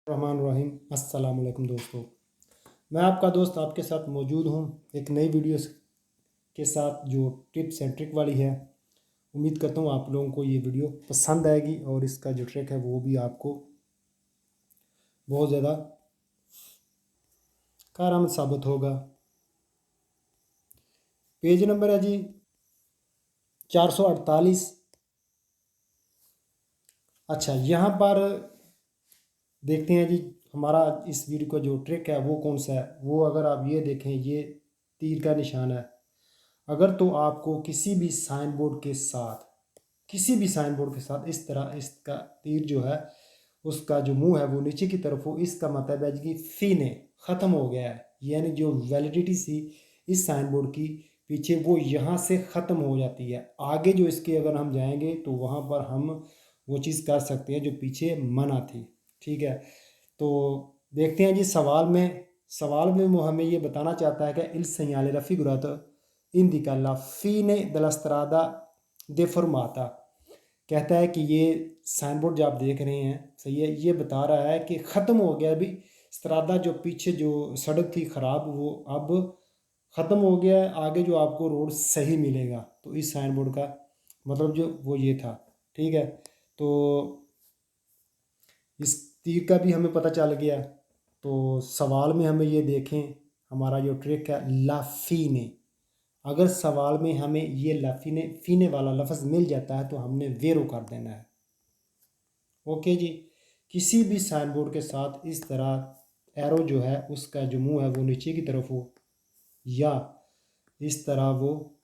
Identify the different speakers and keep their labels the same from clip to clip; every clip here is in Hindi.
Speaker 1: रहमान रहीम। अस्सलाम वालेकुम दोस्तों, मैं आपका दोस्त आपके साथ मौजूद हूँ एक नई वीडियो के साथ जो टिप्स एंड ट्रिक वाली है। उम्मीद करता हूँ आप लोगों को ये वीडियो पसंद आएगी और इसका जो ट्रिक है वो भी आपको बहुत ज़्यादा कारगर साबित होगा। पेज नंबर है जी 448। अच्छा, यहाँ पर देखते हैं जी हमारा इस वीडियो का जो ट्रिक है वो कौन सा है। वो अगर आप ये देखें, ये तीर का निशान है। अगर तो आपको किसी भी साइन बोर्ड के साथ इस तरह इसका तीर जो है उसका जो मुंह है वो नीचे की तरफ हो, इसका मतलब है कि फीने ख़त्म हो गया है, यानी जो वैलिडिटी थी इस साइन बोर्ड की पीछे वो यहाँ से ख़त्म हो जाती है। आगे जो इसके अगर हम जाएंगे तो वहाँ पर हम वो चीज़ कर सकते हैं जो पीछे मना थी। ठीक है, तो देखते हैं जी सवाल में वो हमें ये बताना चाहता है कि इल segnale raffigurato indica la fine della strada deformata। कहता है कि ये साइन बोर्ड जो आप देख रहे हैं, सही है, ये बता रहा है कि ख़त्म हो गया अभी स्त्रादा, जो पीछे जो सड़क थी ख़राब वो अब ख़त्म हो गया है, आगे जो आपको रोड सही मिलेगा। तो इस साइन बोर्ड का मतलब जो वो ये था। ठीक है, तो इस तीर का भी हमें पता चल गया। तो सवाल में हमें ये देखें, हमारा जो ट्रिक है लाफीने, अगर सवाल में हमें ये लाफीने फीने वाला लफ्ज़ मिल जाता है तो हमने वेरो कर देना है। ओके जी, किसी भी साइन बोर्ड के साथ इस तरह एरो जो है उसका जो मुंह है वो नीचे की तरफ हो या इस तरह वो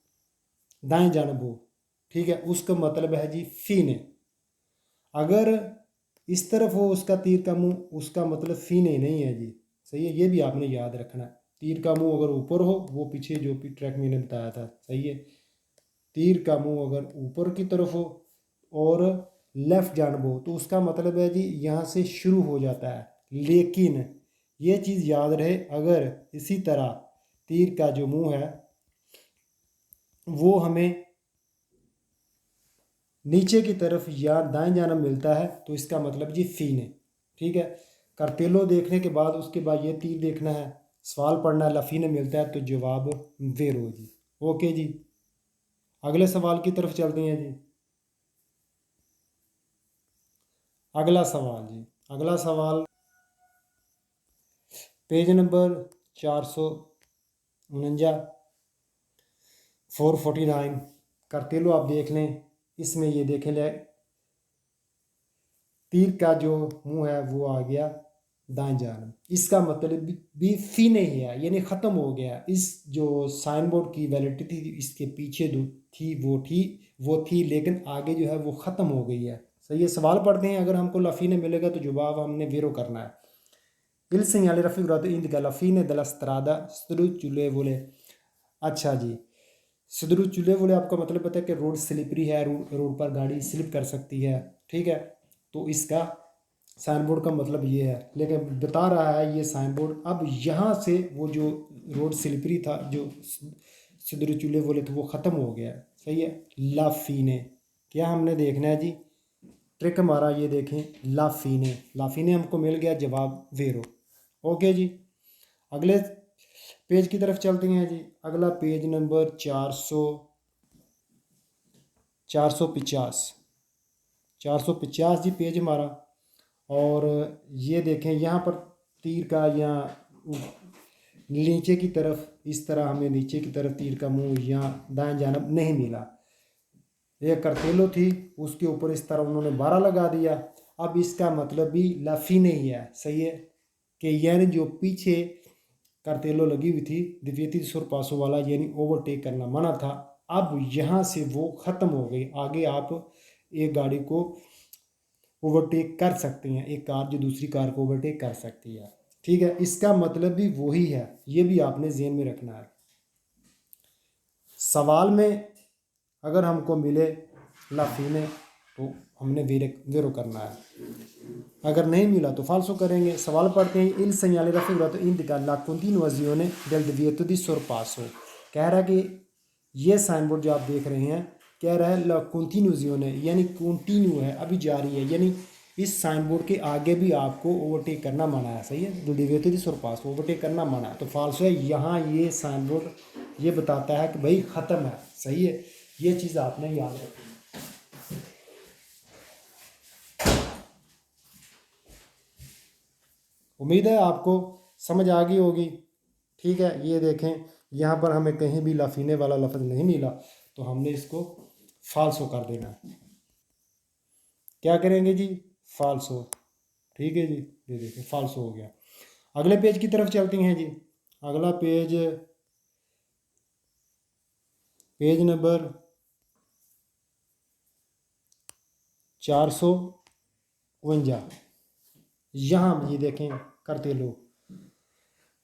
Speaker 1: दाएं जानब हो, ठीक है, उसका मतलब है जी फीने। अगर इस तरफ हो उसका तीर का मुंह, उसका मतलब फीने नहीं है जी। सही है, ये भी आपने याद रखना है। तीर का मुंह अगर ऊपर हो, वो पीछे जो ट्रैक मैंने बताया था, सही है, तीर का मुंह अगर ऊपर की तरफ हो और लेफ्ट जानब हो तो उसका मतलब है जी यहाँ से शुरू हो जाता है। लेकिन ये चीज़ याद रहे, अगर इसी तरह तीर का जो मुंह है वो हमें नीचे की तरफ या दाएं जानब मिलता है तो इसका मतलब जी फीन है। ठीक है, कार्तेलो देखने के बाद उसके बाद ये तीर देखना है, सवाल पढ़ना है, लफीने मिलता है तो जवाब वेरो जी। ओके जी, अगले सवाल की तरफ चलते हैं जी। अगला सवाल जी, अगला सवाल पेज नंबर 449, 449 करते लो, आप देख लें। इसमें ये देखें ले, तीर का जो मुंह है वो आ गया दाएं जानब, इसका मतलब भी फी नहीं है, यानी ख़त्म हो गया। इस जो साइन बोर्ड की वैलिडिटी थी इसके पीछे जो थी वो थी लेकिन आगे जो है वो ख़त्म हो गई है। सही है, सवाल पढ़ते हैं, अगर हमको लफीने मिलेगा तो जवाब हमने वेरो करना है। Il segnale raffigurato indica la fine della strada sdrucciolevole। अच्छा जी, सदरुचुलेवले आपका मतलब पता है कि रोड स्लिपरी है, रोड पर गाड़ी स्लिप कर सकती है। ठीक है, तो इसका साइन बोर्ड का मतलब ये है, लेकिन बता रहा है ये साइन बोर्ड अब यहाँ से वो जो रोड स्लिपरी था, जो सदरुचुलेवले थे, वो ख़त्म हो गया। सही है, लाफीने क्या हमने देखना है जी, ट्रिक हमारा ये देखें, लाफीने हमको मिल गया, जवाब वेरो। ओके जी, अगले पेज की तरफ चलते हैं जी। अगला पेज नंबर 450 जी पेज हमारा। और ये देखें यहाँ पर तीर का यहाँ नीचे की तरफ इस तरह हमें नीचे की तरफ तीर का मुंह यहाँ दाएं जानब नहीं मिला। एक करतेलो थी, उसके ऊपर इस तरह उन्होंने 12 लगा दिया। अब इसका मतलब भी लाफी नहीं है। सही है, कि यानी जो पीछे कार्तेलो लगी हुई थी द्वितीय सुर पासों वाला, यानी ओवरटेक करना मना था, अब यहाँ से वो ख़त्म हो गई। आगे आप एक गाड़ी को ओवरटेक कर सकते हैं, एक कार जो दूसरी कार को ओवरटेक कर सकती है। ठीक है, इसका मतलब भी वही है, ये भी आपने ज़हन में रखना है। सवाल में अगर हमको मिले लाफीने तो हमने वेरो करना है, अगर नहीं मिला तो फाल्सो करेंगे। सवाल पढ़ते हैं, इल segnale raffigurato indica la continuazione del divieto di sorpasso। कह रहा है कि ये साइन बोर्ड जो आप देख रहे हैं, कह रहा है ला कंटिन्यूजियोन है, यानी कंटिन्यू है, अभी जारी है, यानी इस साइन बोर्ड के आगे भी आपको ओवरटेक करना मना है, सही है। जो डिवेटो दी सुरपास ओवरटेक करना मना है, तो फाल्सो है। यहाँ ये साइन बोर्ड ये बताता है कि भाई ख़त्म है, सही है। ये चीज़ आपने याद रखनी है। उम्मीद है आपको समझ आ गई होगी। ठीक है, ये देखें यहाँ पर हमें कहीं भी लाफीने वाला लफ्ज़ नहीं मिला, तो हमने इसको फाल्सो कर देना है। क्या करेंगे जी? फाल्सो। ठीक है जी, ये देखिए फाल्सो हो गया। अगले पेज की तरफ चलती हैं जी। अगला पेज, पेज नंबर 452। यहाँ ये देखें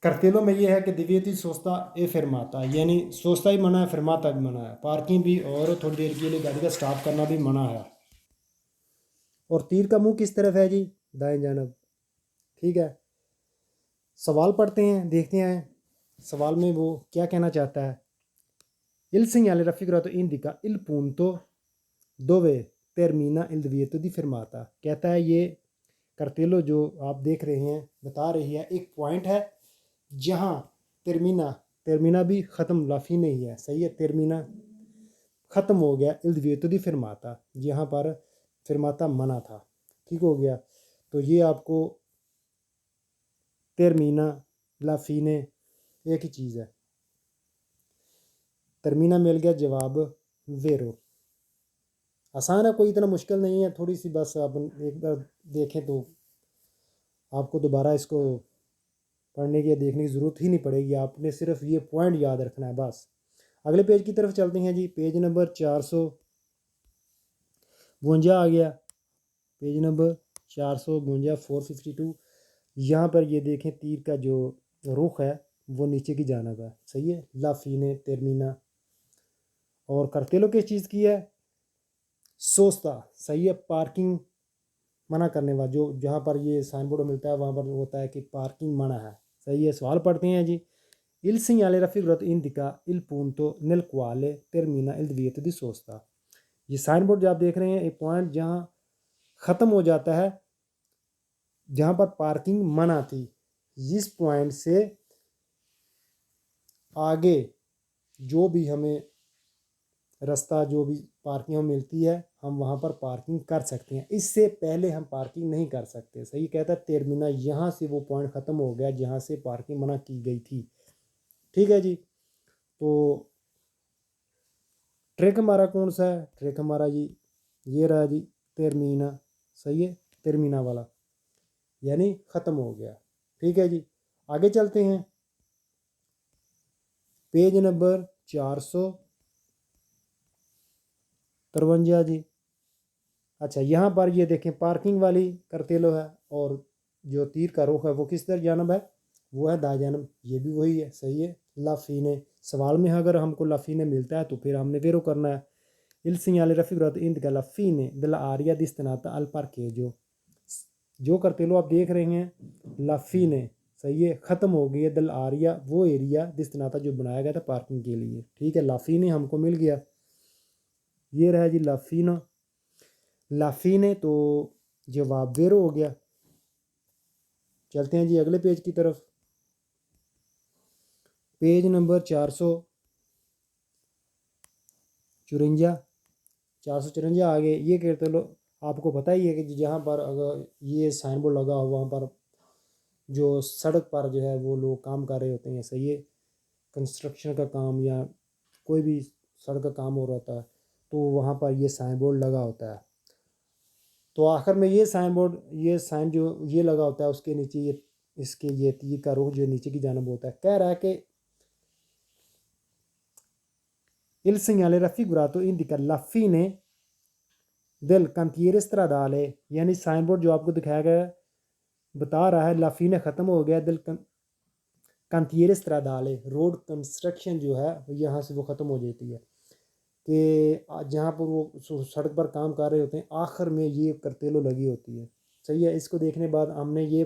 Speaker 1: करतेलो में ये है कि दिव्यति सोचता ए फिरमाता, यानी सोचता ही मना है, फिरमाता भी मना है, पार्किंग भी और थोड़ी देर के लिए गाड़ी का स्टॉप करना भी मना है। और तीर का मुंह किस तरफ है जी? दाएं जानब। ठीक है, सवाल पढ़ते हैं, देखते हैं सवाल में वो क्या कहना चाहता है। इल segnale raffigurato indica il punto dove termina il divieto di fermata। कहता है ये करतेलो जो आप देख रहे हैं बता रही है एक पॉइंट है जहाँ termina भी ख़त्म, लाफी नहीं है, सही है। termina ख़त्म हो गया, il divieto di fermata यहाँ पर फिरमाता मना था। ठीक हो गया, तो ये आपको termina लाफीने एक ही चीज़ है। termina मिल गया जवाब वेरो। आसान है, कोई इतना मुश्किल नहीं है। थोड़ी सी बस आप एक बार देखें तो आपको दोबारा इसको पढ़ने की या देखने की ज़रूरत ही नहीं पड़ेगी। आपने सिर्फ ये पॉइंट याद रखना है बस। अगले पेज की तरफ चलते हैं जी। पेज नंबर 452 आ गया। Page number 452, 452। यहाँ पर ये देखें तीर का जो रुख है वो नीचे की जानब है, सही है। लाफीने तेरमीना और करतेलो किस चीज़ की है? सोचता, सही है। पार्किंग मना करने वाला, जो जहाँ पर ये साइन बोर्ड मिलता है वहाँ पर होता है कि पार्किंग मना है, सही है। सवाल पढ़ते हैं जी। Il segnale raffigurato indica il punto nel quale termina il divieto di sosta। ये साइन बोर्ड जो आप देख रहे हैं एक पॉइंट जहाँ ख़त्म हो जाता है, जहाँ पर पार्किंग मना थी। इस पॉइंट से आगे जो भी हमें रास्ता, जो भी पार्किंग हमें मिलती है, हम वहाँ पर पार्किंग कर सकते हैं। इससे पहले हम पार्किंग नहीं कर सकते, सही कहता है। तेरमीना यहाँ से वो पॉइंट ख़त्म हो गया जहाँ से पार्किंग मना की गई थी। ठीक है जी, तो ट्रिक हमारा कौन सा है? ट्रिक हमारा जी ये रहा जी, तेरमीना, सही है। तेरमीना वाला यानी ख़त्म हो गया। ठीक है जी, आगे चलते हैं। पेज नंबर 453 जी। अच्छा, यहाँ पर ये देखें पार्किंग वाली करतेलो है और जो तीर का रुख है वो किस तरफ जानब है? वो है दाएं जानब। ये भी वही है, सही है। लाफीने, सवाल में अगर हमको लाफीने मिलता है तो फिर हमने वेरो करना है। Il segnale raffigurato indica la fine della area destinata al parcheggio। जो करतेलो आप देख रहे हैं लाफीने, सही है, ख़त्म हो गई है। दल आरिया वो एरिया दिस्तनाता जो बनाया गया था पार्किंग के लिए। ठीक है, लाफीने हमको मिल गया। ये रहा जी लाफीना, लाफीने, तो जवाब वेरो हो गया। चलते हैं जी अगले पेज की तरफ। पेज नंबर 454, 454 आगे। ये कहते लो आपको पता ही है कि जहाँ पर अगर ये साइन बोर्ड लगा हो वहाँ पर जो सड़क पर जो है वो लोग काम कर रहे होते हैं, सही है। कंस्ट्रक्शन का काम या कोई भी सड़क का काम हो रहा होता है तो वहाँ पर ये साइन बोर्ड लगा होता है। तो आखिर में ये साइन बोर्ड, ये साइन जो ये लगा होता है उसके नीचे ये इसके ये तीर का रुख जो नीचे की जानब होता है, कह रहा है कि il segnale raffigurato indica la fine del cantiere stradale। यानी साइन बोर्ड जो आपको दिखाया गया बता रहा है लाफीने ख़त्म हो गया, दिल cantiere stradale, रोड कंस्ट्रक्शन जो है यहाँ से वो ख़त्म हो जाती है कि जहाँ पर वो सड़क पर काम कर रहे होते हैं आखिर में ये करतेलो लगी होती है, सही है। इसको देखने बाद हमने ये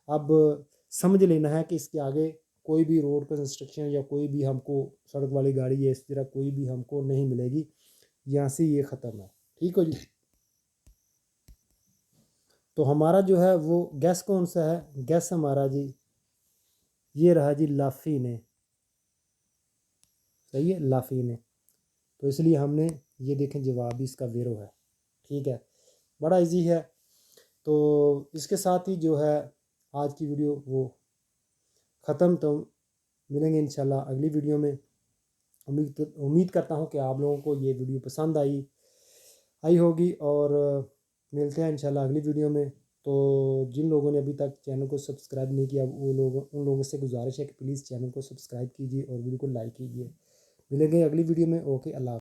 Speaker 1: अब समझ लेना है कि इसके आगे कोई भी रोड कंस्ट्रक्शन या कोई भी हमको सड़क वाली गाड़ी या इस तरह कोई भी हमको नहीं मिलेगी, यहाँ से ये ख़त्म है। ठीक हो जी। तो हमारा जो है वो गैस कौन सा है? गैस हमारा जी ये रहा जी लाफीन। सही है, लाफीन। तो इसलिए हमने ये देखें जवाब भी इसका वीरो है। ठीक है, बड़ा इजी है। तो इसके साथ ही जो है आज की वीडियो वो ख़त्म। तो मिलेंगे इंशाल्लाह अगली वीडियो में। उम्मीद करता हूँ कि आप लोगों को ये वीडियो पसंद आई होगी, और मिलते हैं इंशाल्लाह अगली वीडियो में। तो जिन लोगों ने अभी तक चैनल को सब्सक्राइब नहीं किया वो लोग, उन लोगों से गुजारिश है कि प्लीज़ चैनल को सब्सक्राइब कीजिए और वीडियो को लाइक कीजिए। मिलेंगे अगली वीडियो में। ओके, अल्लाह।